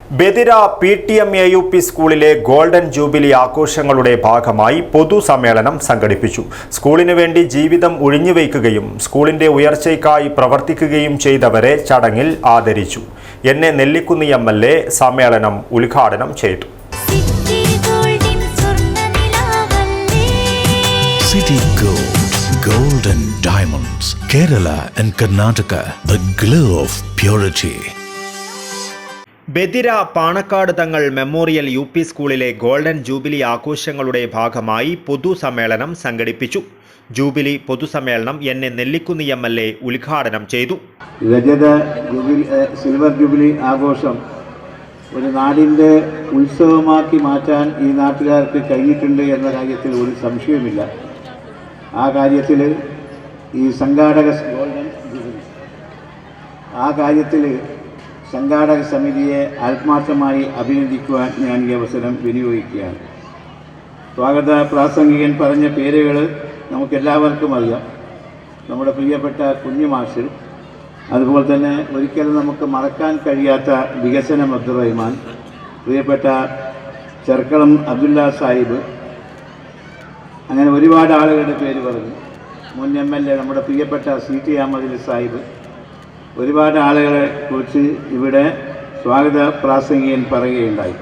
Badira PTM-AUP സ്കൂളിലെ golden jubilee ആഘോഷങ്ങളുടെ ഭാഗമായി പൊതുസമ്മേളനം സംഘടിപ്പിച്ചു. സ്കൂളിനു വേണ്ടി ജീവിതം ഉഴിഞ്ഞുവയ്ക്കുകയും സ്കൂളിന്റെ ഉയർച്ചയ്ക്കായി പ്രവർത്തിക്കുകയും ചെയ്തവരെ ചടങ്ങിൽ ആദരിച്ചു. എന്നെ നെല്ലിക്കുന്നി MLA സമ്മേളനം ഉദ്ഘാടനം ചെയ്തു. City Gold, Gold and Diamonds, Kerala and Karnataka, the glow of purity. Badira Panakkad Thangal memorial UP സ്കൂളിലെ ഗോൾഡൻ ജൂബിലി ആഘോഷങ്ങളുടെ ഭാഗമായി പൊതുസമ്മേളനം സംഘടിപ്പിച്ചു. ജൂബിലി പൊതുസമ്മേളനം എന്നെ നെല്ലിക്കുന്നി MLA ഉദ്ഘാടനം ചെയ്തു. സിൽവർ ജൂബിലി ആഘോഷം ഒരു നാടിൻ്റെ ഉത്സവമാക്കി മാറ്റാൻ ഈ നാട്ടുകാർക്ക് കഴിഞ്ഞിട്ടുണ്ട് എന്ന കാര്യത്തിൽ ഒരു സംശയവുമില്ല. ആ കാര്യത്തിൽ ഈ സംഘാടക സംഘാടക സമിതിയെ ആത്മാർത്ഥമായി അഭിനന്ദിക്കുവാൻ ഞാൻ ഈ അവസരം വിനിയോഗിക്കുകയാണ്. സ്വാഗത പ്രാസംഗികൻ പറഞ്ഞ പേരുകൾ നമുക്കെല്ലാവർക്കും അറിയാം. നമ്മുടെ പ്രിയപ്പെട്ട കുഞ്ഞു മാഷ്, അതുപോലെ തന്നെ ഒരിക്കലും നമുക്ക് മറക്കാൻ കഴിയാത്ത വികസനം അബ്ദുറഹ്മാൻ, പ്രിയപ്പെട്ട ചെർക്കളം അബ്ദുല്ല സാഹിബ്, അങ്ങനെ ഒരുപാട് ആളുകളുടെ പേര് പറഞ്ഞു. മുൻ MLA നമ്മുടെ പ്രിയപ്പെട്ട CT അഹമ്മദ് സാഹിബ്, ഒരുപാട് ആളുകളെ കുറിച്ച് ഇവിടെ സ്വാഗത പ്രാസംഗികൻ പറയുകയുണ്ടായി.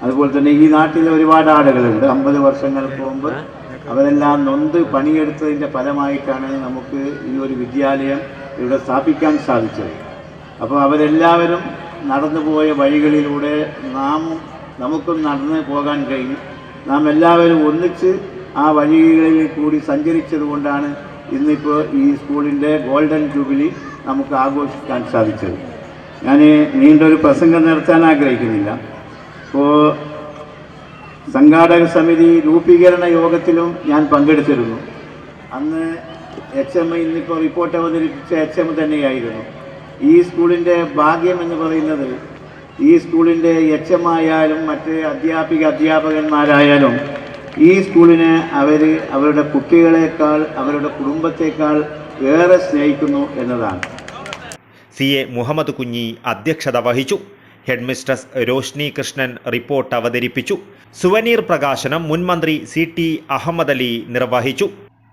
അതുപോലെ തന്നെ ഈ നാട്ടിൽ ഒരുപാട് ആളുകളുണ്ട്. 50 വർഷങ്ങൾക്ക് മുമ്പ് അവരെല്ലാം നൊന്ത് പണിയെടുത്തതിൻ്റെ ഫലമായിട്ടാണ് നമുക്ക് ഈ ഒരു വിദ്യാലയം ഇവിടെ സ്ഥാപിക്കാൻ സാധിച്ചത്. അപ്പോൾ അവരെല്ലാവരും നടന്നു പോയ വഴികളിലൂടെ നമുക്കും നടന്നു പോകാൻ കഴിഞ്ഞു. നാം എല്ലാവരും ഒന്നിച്ച് ആ വഴികളിൽ കൂടി സഞ്ചരിച്ചത് കൊണ്ടാണ് ഇന്നിപ്പോൾ ഈ സ്കൂളിൻ്റെ ഗോൾഡൻ ജൂബിലി നമുക്ക് ആഘോഷിക്കാൻ സാധിച്ചത്. ഞാൻ നീണ്ടൊരു പ്രസംഗം നടത്താൻ ആഗ്രഹിക്കുന്നില്ല. ഇപ്പോൾ സംഘാടക സമിതി രൂപീകരണ യോഗത്തിലും ഞാൻ പങ്കെടുത്തിരുന്നു. അന്ന് HM ഇന്നിപ്പോൾ റിപ്പോർട്ട് അവതരിപ്പിച്ച HM തന്നെയായിരുന്നു. ഈ സ്കൂളിൻ്റെ ഭാഗ്യം എന്ന് പറയുന്നത് ഈ സ്കൂളിൻ്റെ HM ആയാലും മറ്റ് അധ്യാപകന്മാരായാലും ഈ സ്കൂളിനെ അവരുടെ കുട്ടികളെക്കാൾ അവരുടെ കുടുംബത്തെക്കാൾ ഏറെ സ്നേഹിക്കുന്നു എന്നതാണ്. CA മുഹമ്മദ് കുഞ്ഞി അധ്യക്ഷത വഹിച്ചു. ഹെഡ്മിസ്ട്രസ് രോഷ്നി കൃഷ്ണൻ റിപ്പോർട്ട് അവതരിപ്പിച്ചു. സുവനീർ പ്രകാശനം മുൻ മന്ത്രി CT അഹമ്മദ് അലി നിർവഹിച്ചു.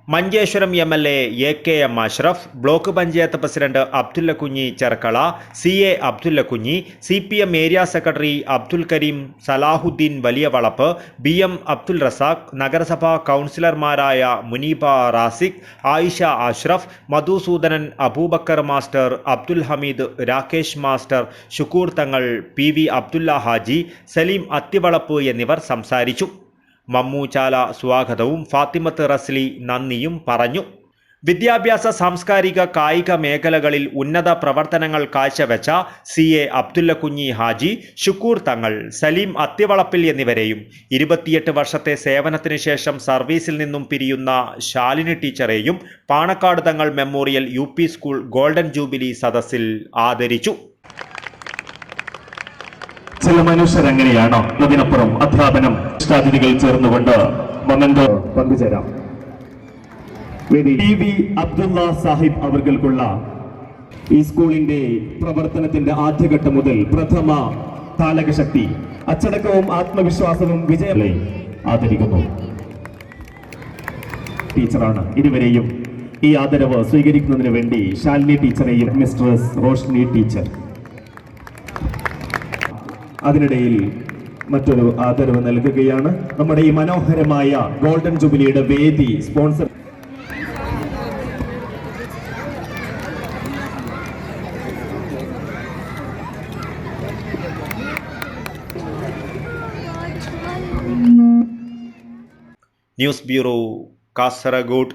Manjeshwaram MLA AKM Ashraf, block panchayat president Abdulla Kunhi Cherkala, CA Abdulla Kunhi, CPM area secretary Abdul Kareem Salahuddin Valiya Valappu, BM Abdul Razak, നഗരസഭാ കൗൺസിലർമാരായ Muneeba Raziq, Ayesha Ashraf, Madhusoodanan, Aboobacker master, Abdul Hameed, Rakesh master, Shukoor Thangal, PV Abdulla Haji, Saleem Athivalappu എന്നിവർ സംസാരിച്ചു. മമ്മു ചാല സ്വാഗതവും ഫാത്തിമത്ത് റസ്ലി നന്ദിയും പറഞ്ഞു. വിദ്യാഭ്യാസ, സാംസ്കാരിക, കായിക മേഖലകളിൽ ഉന്നത പ്രവർത്തനങ്ങൾ കാഴ്ചവെച്ച CA അബ്ദുല്ല കുഞ്ഞി ഹാജി, ഷുക്കൂർ തങ്ങൾ, സലീം അത്തിവളപ്പിൽ എന്നിവരെയും 28 വർഷത്തെ സേവനത്തിന് ശേഷം സർവീസിൽ നിന്നും പിരിയുന്ന ശാലിനി ടീച്ചറെയും പാണക്കാട് തങ്ങൾ memorial UP school golden jubilee സദസ്സിൽ ആദരിച്ചു. ചില മനുഷ്യർ എങ്ങനെയാണോ, അതിനപ്പുറം അധ്യാപനം ഇഷ്ടാതിഥികൾ ചേർന്നുകൊണ്ട് മൊമെന്റോ പങ്കുചേരാം. PV അബ്ദുള്ള സാഹിബ് അവർക്കുള്ള ഈ സ്കൂളിന്റെ പ്രവർത്തനത്തിന്റെ ആദ്യഘട്ടം മുതൽ പ്രഥമ താലകശക്തി, അച്ചടക്കവും ആത്മവിശ്വാസവും വിജയങ്ങളെ ആദരിക്കുന്നു. ടീച്ചറാണ്. ഇരുവരെയും ഈ ആദരവ് സ്വീകരിക്കുന്നതിന് വേണ്ടി ശാലിനി ടീച്ചറെയും മിസ്ട്രസ് റോഷ്നി ടീച്ചർ. അതിനിടയിൽ മറ്റൊരു ആദരവ് നൽകുകയാണ്. നമ്മുടെ ഈ മനോഹരമായ ഗോൾഡൻ ജൂബിലിയുടെ വേദി സ്പോൺസർ ന്യൂസ് ബ്യൂറോ, കാസർഗോഡ്.